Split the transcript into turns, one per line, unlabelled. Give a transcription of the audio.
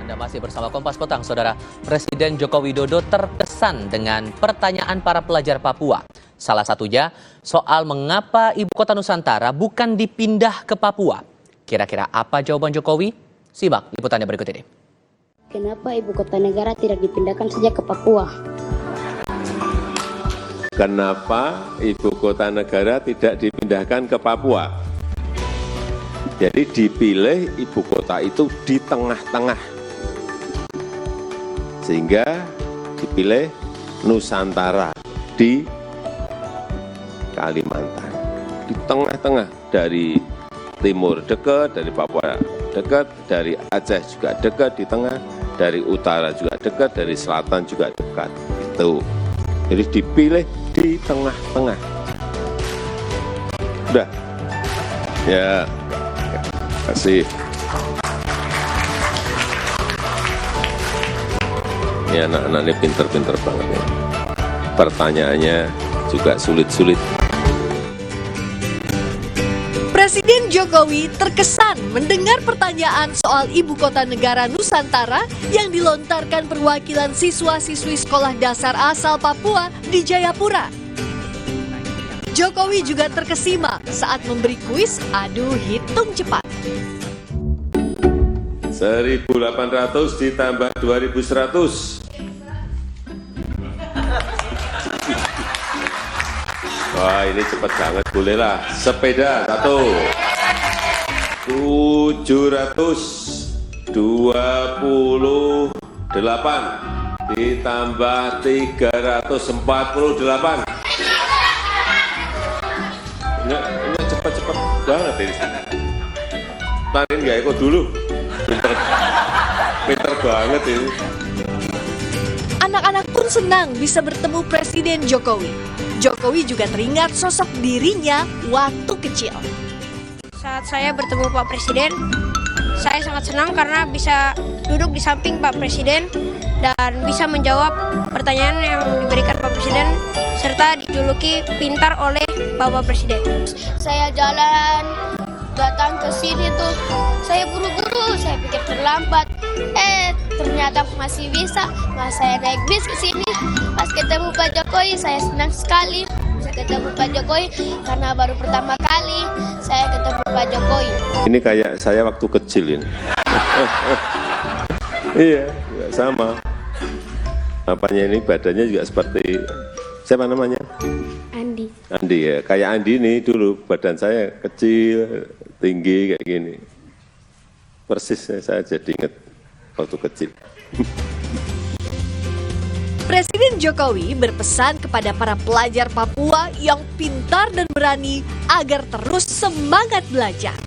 Anda masih bersama Kompas Petang, Saudara. Presiden Joko Widodo terkesan dengan pertanyaan para pelajar Papua. Salah satunya soal mengapa ibu kota Nusantara bukan dipindah ke Papua. Kira-kira apa jawaban Jokowi? Simak liputannya berikut ini.
Kenapa ibu kota negara tidak dipindahkan saja ke Papua?
Kenapa ibu kota negara tidak dipindahkan ke Papua? Jadi dipilih ibu kota itu di tengah-tengah. Sehingga dipilih Nusantara di Kalimantan. Di tengah-tengah, dari timur dekat, dari Papua dekat, dari Aceh juga dekat di tengah, dari utara juga dekat, dari selatan juga dekat. Itu. Jadi dipilih di tengah-tengah. Udah. Ya. Terima kasih. Ini anak-anak ini pinter-pinter banget ya. Pertanyaannya juga sulit-sulit.
Presiden Jokowi terkesan mendengar pertanyaan soal ibu kota negara Nusantara yang dilontarkan perwakilan siswa-siswi sekolah dasar asal Papua di Jayapura. Jokowi juga terkesima saat memberi kuis adu hitung cepat.
1.800 ditambah 2.100. Wah, ini cepat banget, bolehlah. Sepeda 1. 728 ditambah 348. Ini cepat-cepat banget ini. Tanin nggak ikut dulu. Pinter banget ini.
Anak-anak pun senang bisa bertemu Presiden Jokowi. Jokowi juga teringat sosok dirinya waktu kecil.
Saat saya bertemu Pak Presiden, saya sangat senang karena bisa duduk di samping Pak Presiden dan bisa menjawab pertanyaan yang diberikan Pak Presiden serta dijuluki pintar oleh Bapak Presiden.
Saya jalan datang ke sini tuh, saya buru-buru, saya pikir terlambat. Ternyata masih bisa. Mas saya naik bis ke sini. Pas ketemu Pak Jokowi, saya senang sekali. Bisa ketemu Pak Jokowi karena baru pertama kali saya ketemu Pak Jokowi.
Ini kayak saya waktu kecil ini. Iya, sama. Apanya ini badannya juga seperti siapa namanya?
Andi.
Andi ya, kayak Andi nih dulu badan saya kecil, tinggi kayak gini. Persis saya jadi ingat waktu kecil.
Presiden Jokowi berpesan kepada para pelajar Papua yang pintar dan berani agar terus semangat belajar.